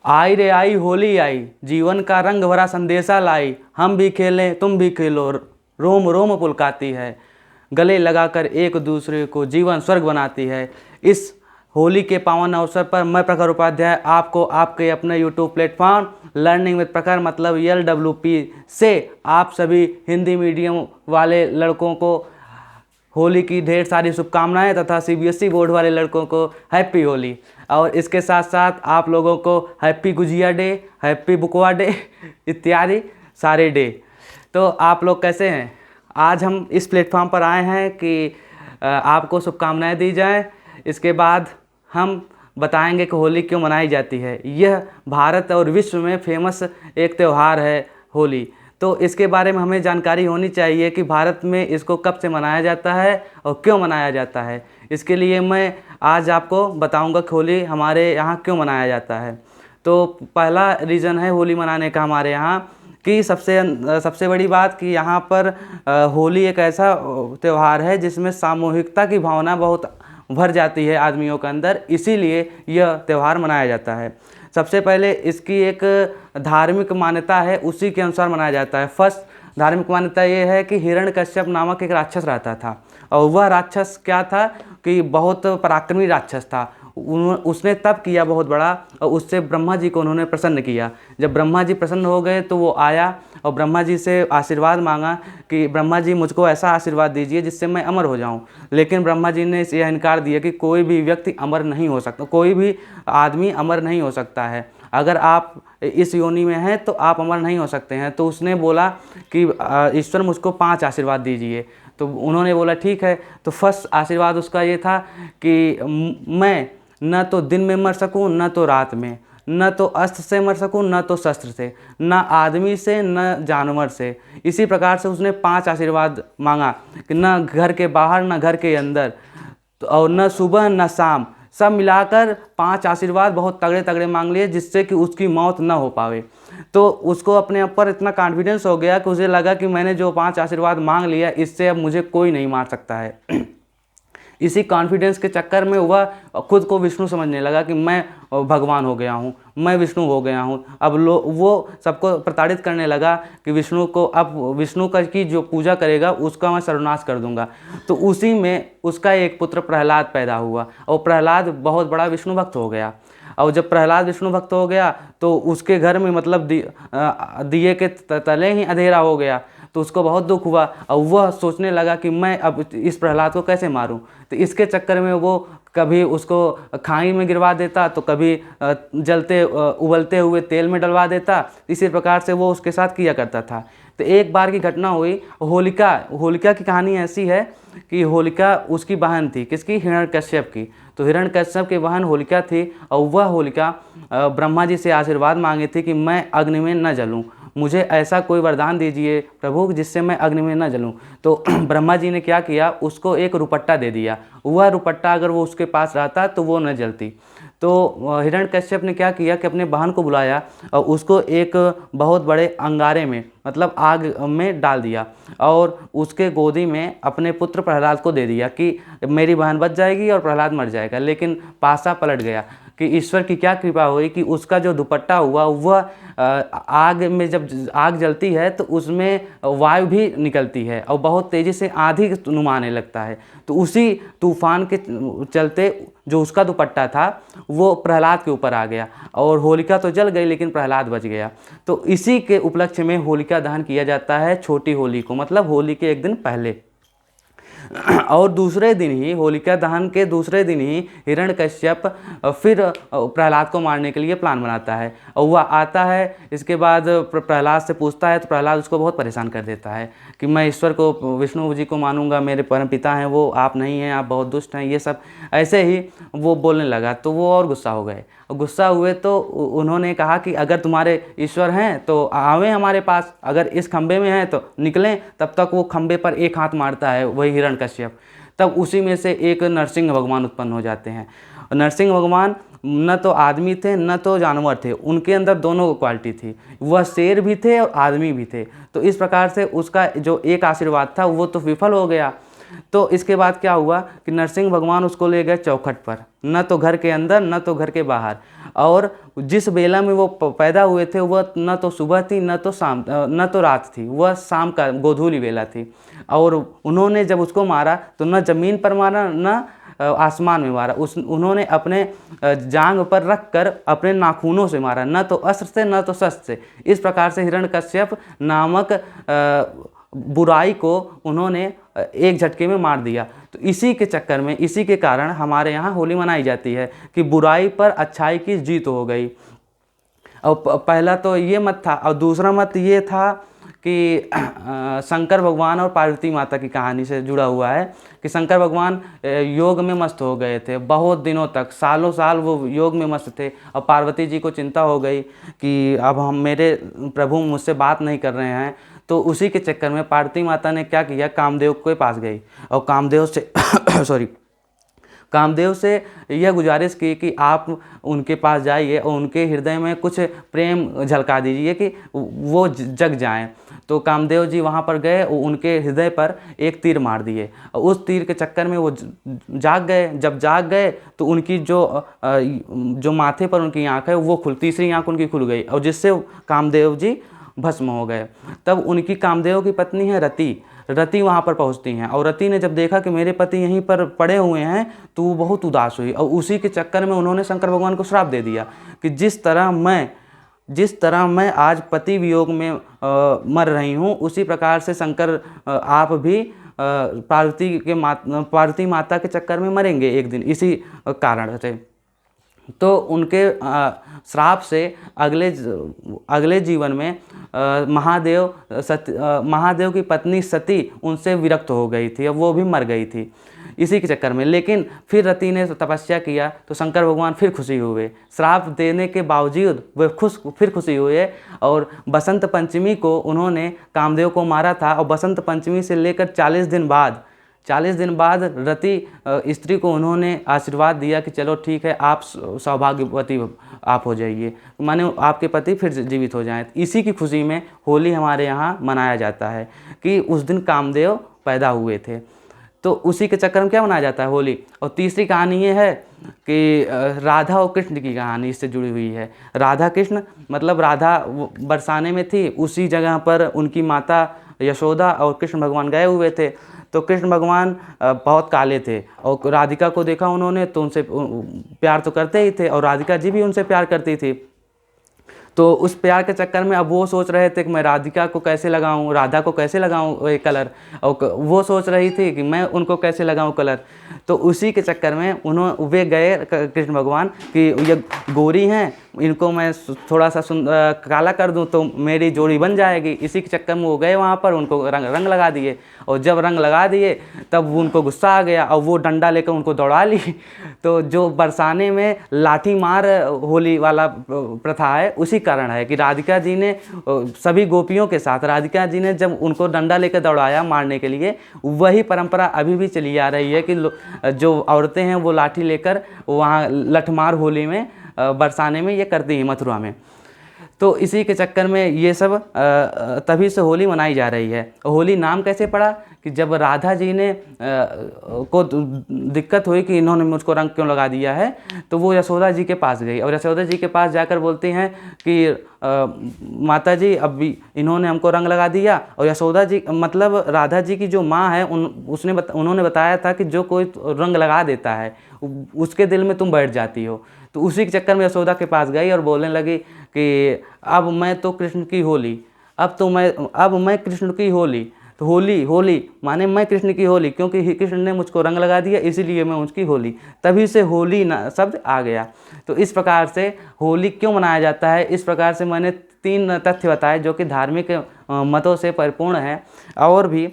आई रे आई होली आई, जीवन का रंग भरा संदेशा लाई। हम भी खेलें तुम भी खेलो, रोम रोम पुलकाती है। गले लगाकर एक दूसरे को जीवन स्वर्ग बनाती है। इस होली के पावन अवसर पर मैं प्रखर उपाध्याय आपको आपके अपने यूट्यूब प्लेटफॉर्म लर्निंग विद प्रखर मतलब LWP से आप सभी हिंदी मीडियम वाले लड़कों को होली की ढेर सारी शुभकामनाएं तथा CBSE बोर्ड वाले लड़कों को हैप्पी होली। और इसके साथ साथ आप लोगों को हैप्पी गुजिया डे, हैप्पी बुकवा डे इत्यादि सारे डे। तो आप लोग कैसे हैं? आज हम इस प्लेटफॉर्म पर आए हैं कि आपको शुभकामनाएं दी जाएं। इसके बाद हम बताएंगे कि होली क्यों मनाई जाती है। यह भारत और विश्व में फेमस एक त्यौहार है होली। तो इसके बारे में हमें जानकारी होनी चाहिए कि भारत में इसको कब से मनाया जाता है और क्यों मनाया जाता है। इसके लिए मैं आज आपको बताऊंगा कि होली हमारे यहाँ क्यों मनाया जाता है। तो पहला रीज़न है होली मनाने का हमारे यहाँ कि सबसे बड़ी बात कि यहाँ पर होली एक ऐसा त्यौहार है जिसमें सामूहिकता की भावना बहुत भर जाती है आदमियों के अंदर, इसीलिए यह त्यौहार मनाया जाता है। सबसे पहले इसकी एक धार्मिक मान्यता है, उसी के अनुसार मनाया जाता है। फर्स्ट धार्मिक मान्यता ये है कि हिरण्यकश्यप नामक एक राक्षस रहता था और वह राक्षस क्या था कि बहुत पराक्रमी राक्षस था। उसने तप किया बहुत बड़ा और उससे ब्रह्मा जी को उन्होंने प्रसन्न किया। जब ब्रह्मा जी प्रसन्न हो गए तो वो आया और ब्रह्मा जी से आशीर्वाद मांगा कि ब्रह्मा जी मुझको ऐसा आशीर्वाद दीजिए जिससे मैं अमर हो जाऊं। लेकिन ब्रह्मा जी ने यह इनकार दिया कि कोई भी व्यक्ति अमर नहीं हो सकता, कोई भी आदमी अमर नहीं हो सकता है। अगर आप इस योनि में हैं तो आप अमर नहीं हो सकते हैं। तो उसने बोला कि ईश्वर मुझको 5 आशीर्वाद दीजिए। तो उन्होंने बोला ठीक है। तो फर्स्ट आशीर्वाद उसका ये था कि मैं न तो दिन में मर सकूं न तो रात में, न तो अस्त्र से मर सकूं न तो शस्त्र से, न आदमी से न जानवर से। इसी प्रकार से उसने 5 आशीर्वाद मांगा कि न घर के बाहर न घर के अंदर और न सुबह न शाम, सब मिलाकर 5 आशीर्वाद बहुत तगड़े तगड़े मांग लिए जिससे कि उसकी मौत न हो पावे। तो उसको अपने ऊपर इतना कॉन्फिडेंस हो गया कि उसे लगा कि मैंने जो 5 आशीर्वाद मांग लिया इससे अब मुझे कोई नहीं मार सकता है। इसी कॉन्फिडेंस के चक्कर में वह खुद को विष्णु समझने लगा कि मैं भगवान हो गया हूँ, मैं विष्णु हो गया हूँ। अब वो सबको प्रताड़ित करने लगा कि विष्णु को, अब विष्णु का की जो पूजा करेगा उसका मैं सर्वनाश कर दूंगा। तो उसी में उसका एक पुत्र प्रहलाद पैदा हुआ और प्रहलाद बहुत बड़ा विष्णु भक्त हो गया। और जब प्रहलाद विष्णु भक्त हो गया तो उसके घर में मतलब दिए के तले ही अंधेरा हो गया। तो उसको बहुत दुख हुआ और वह सोचने लगा कि मैं अब इस प्रहलाद को कैसे मारूं। तो इसके चक्कर में वो कभी उसको खाई में गिरवा देता तो कभी उबलते हुए तेल में डलवा देता। इसी प्रकार से वो उसके साथ किया करता था। तो एक बार की घटना हुई, होलिका की कहानी ऐसी है कि होलिका उसकी बहन थी, किसकी? हिरण्यकश्यप की। तो हिरण्यकश्यप की बहन होलिका थी और वह होलिका ब्रह्मा जी से आशीर्वाद मांगी थी कि मैं अग्नि में न जलूं, मुझे ऐसा कोई वरदान दीजिए प्रभु जिससे मैं अग्नि में न जलूं। तो ब्रह्मा जी ने क्या किया, उसको एक रुपट्टा दे दिया। वह रुपट्टा अगर वो उसके पास रहता तो वो न जलती। तो हिरण्यकश्यप ने क्या किया कि अपने बहन को बुलाया और उसको एक बहुत बड़े अंगारे में मतलब आग में डाल दिया और उसके गोदी में अपने पुत्र प्रहलाद को दे दिया कि मेरी बहन बच जाएगी और प्रहलाद मर जाएगा। लेकिन पासा पलट गया कि ईश्वर की क्या कृपा हुई कि उसका जो दुपट्टा हुआ वह आग में, जब आग जलती है तो उसमें वायु भी निकलती है और बहुत तेज़ी से आंधी नुमा आने लगता है। तो उसी तूफान के चलते जो उसका दुपट्टा था वो प्रहलाद के ऊपर आ गया और होलिका तो जल गई लेकिन प्रहलाद बच गया। तो इसी के उपलक्ष्य में होलिका दहन किया जाता है, छोटी होली को, मतलब होली के एक दिन पहले। और दूसरे दिन ही, होलिका दहन के दूसरे दिन ही हिरण्यकश्यप फिर प्रहलाद को मारने के लिए प्लान बनाता है और वह आता है। इसके बाद प्रहलाद से पूछता है तो प्रहलाद उसको बहुत परेशान कर देता है कि मैं ईश्वर को, विष्णु जी को मानूंगा, मेरे परम पिता हैं वो, आप नहीं हैं, आप बहुत दुष्ट हैं, ये सब ऐसे ही वो बोलने लगा। तो वो और गुस्सा हो गए और गुस्सा हुए तो उन्होंने कहा कि अगर तुम्हारे ईश्वर हैं तो आवें हमारे पास, अगर इस खंबे में हैं तो निकलें। तब तक वो खंबे पर एक हाथ मारता है वही हिरण्यकश्यप। तब उसी में से एक नरसिंह भगवान उत्पन्न हो जाते हैं। नरसिंह भगवान न तो आदमी थे न तो जानवर थे, उनके अंदर दोनों क्वालिटी थी, वह शेर भी थे और आदमी भी थे। तो इस प्रकार से उसका जो एक आशीर्वाद था वो तो विफल हो गया। तो इसके बाद क्या हुआ कि नरसिंह भगवान उसको ले गए चौखट पर, न तो घर के अंदर न तो घर के बाहर। और जिस बेला में वो पैदा हुए थे वह न तो सुबह थी न तो शाम न तो रात थी, वह शाम का गोधूली बेला थी। और उन्होंने जब उसको मारा तो न ज़मीन पर मारा न आसमान में मारा, उन्होंने अपने जांघ पर रख कर अपने नाखूनों से मारा, न तो अस्त्र से न तो शस्त्र से। इस प्रकार से हिरण्यकश्यप नामक बुराई को उन्होंने एक झटके में मार दिया। तो इसी के चक्कर में, इसी के कारण हमारे यहाँ होली मनाई जाती है कि बुराई पर अच्छाई की जीत हो गई। और पहला तो ये मत था, और दूसरा मत ये था कि शंकर भगवान और पार्वती माता की कहानी से जुड़ा हुआ है कि शंकर भगवान योग में मस्त हो गए थे, बहुत दिनों तक, सालों साल वो योग में मस्त थे। और पार्वती जी को चिंता हो गई कि अब मेरे प्रभु मुझसे बात नहीं कर रहे हैं। तो उसी के चक्कर में पार्वती माता ने क्या किया, कामदेव के पास गई और कामदेव से कामदेव से यह गुजारिश की कि आप उनके पास जाइए और उनके हृदय में कुछ प्रेम झलका दीजिए कि वो जग जाएं। तो कामदेव जी वहाँ पर गए, उनके हृदय पर एक तीर मार दिए और उस तीर के चक्कर में वो जाग गए। जब जाग गए तो उनकी जो माथे पर उनकी आँख है वो तीसरी आँख उनकी खुल गई, और जिससे कामदेव जी भस्म हो गए। तब उनकी कामदेव की पत्नी है रति वहाँ पर पहुँचती हैं, और रति ने जब देखा कि मेरे पति यहीं पर पड़े हुए हैं तो वो बहुत उदास हुई, और उसी के चक्कर में उन्होंने शंकर भगवान को श्राप दे दिया कि जिस तरह मैं आज पति वियोग में मर रही हूँ, उसी प्रकार से शंकर आप भी पार्वती माता के चक्कर में मरेंगे एक दिन, इसी कारण से। तो उनके श्राप से अगले जीवन में महादेव की पत्नी सती उनसे विरक्त हो गई थी, अब वो भी मर गई थी इसी के चक्कर में। लेकिन फिर रति ने तपस्या किया तो शंकर भगवान फिर खुशी हुए, श्राप देने के बावजूद वे फिर खुशी हुए। और बसंत पंचमी को उन्होंने कामदेव को मारा था, और बसंत पंचमी से लेकर 40 दिन बाद रति स्त्री को उन्होंने आशीर्वाद दिया कि चलो ठीक है, आप सौभाग्यवती आप हो जाइए, माने आपके पति फिर जीवित हो जाएं। इसी की खुशी में होली हमारे यहाँ मनाया जाता है कि उस दिन कामदेव पैदा हुए थे, तो उसी के चक्कर में क्या मनाया जाता है होली। और तीसरी कहानी ये है कि राधा और कृष्ण की कहानी इससे जुड़ी हुई है। राधा कृष्ण मतलब राधा बरसाने में थी, उसी जगह पर उनकी माता यशोदा और कृष्ण भगवान गए हुए थे। तो कृष्ण भगवान बहुत काले थे और राधिका को देखा उन्होंने तो उनसे प्यार तो करते ही थे, और राधिका जी भी उनसे प्यार करती थी। तो उस प्यार के चक्कर में अब वो सोच रहे थे कि मैं राधिका को कैसे लगाऊं, राधा को कैसे लगाऊं ये कलर, और वो सोच रही थी कि मैं उनको कैसे लगाऊं कलर। तो उसी के चक्कर में वे गए कृष्ण भगवान कि ये गोरी हैं, इनको मैं थोड़ा सा काला कर दूं तो मेरी जोड़ी बन जाएगी। इसी के चक्कर में वो गए वहाँ पर, उनको रंग लगा दिए, और जब रंग लगा दिए तब उनको गुस्सा आ गया और वो डंडा लेकर उनको दौड़ा ली। तो जो बरसाने में लाठी मार होली वाला प्रथा है, उसी कारण है कि राधिका जी ने सभी गोपियों के साथ राधिका जी ने जब उनको डंडा लेकर दौड़ाया मारने के लिए, वही परंपरा अभी भी चली आ रही है कि जो औरतें हैं वो लाठी लेकर वहाँ लठमार होली में बरसाने में ये करती हैं मथुरा में। तो इसी के चक्कर में ये सब तभी से होली मनाई जा रही है। होली नाम कैसे पड़ा कि जब राधा जी ने को दिक्कत हुई कि इन्होंने मुझको रंग क्यों लगा दिया है, तो वो यशोदा जी के पास गई और यशोदा जी के पास जाकर बोलती हैं कि माता जी अब इन्होंने हमको रंग लगा दिया। और यशोदा जी मतलब राधा जी की जो माँ है उन्होंने बताया था कि जो कोई रंग लगा देता है उसके दिल में तुम बैठ जाती हो। तो उसी के चक्कर में यशोदा के पास गई और बोलने लगी कि अब मैं तो कृष्ण की होली, अब मैं कृष्ण की होली। तो होली माने मैं कृष्ण की होली, क्योंकि कृष्ण ने मुझको रंग लगा दिया इसीलिए मैं उसकी होली, तभी से होली शब्द आ गया। तो इस प्रकार से होली क्यों मनाया जाता है, इस प्रकार से मैंने 3 तथ्य बताए जो कि धार्मिक मतों से परिपूर्ण है। और भी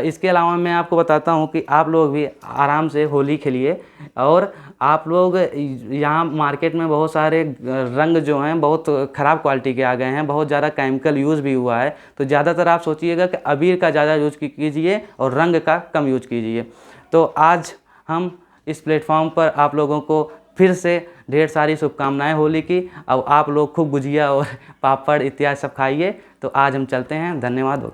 इसके अलावा मैं आपको बताता हूँ कि आप लोग भी आराम से होली खेलिए। और आप लोग यहाँ मार्केट में बहुत सारे रंग जो हैं बहुत ख़राब क्वालिटी के आ गए हैं, बहुत ज़्यादा केमिकल यूज़ भी हुआ है। तो ज़्यादातर आप सोचिएगा कि अबीर का ज़्यादा यूज़ कीजिए और रंग का कम यूज़ कीजिए। तो आज हम इस प्लेटफॉर्म पर आप लोगों को फिर से ढेर सारी शुभकामनाएं होली की। अब आप लोग खूब गुजिया और पापड़ इत्यादि सब खाइए। तो आज हम चलते हैं, धन्यवाद।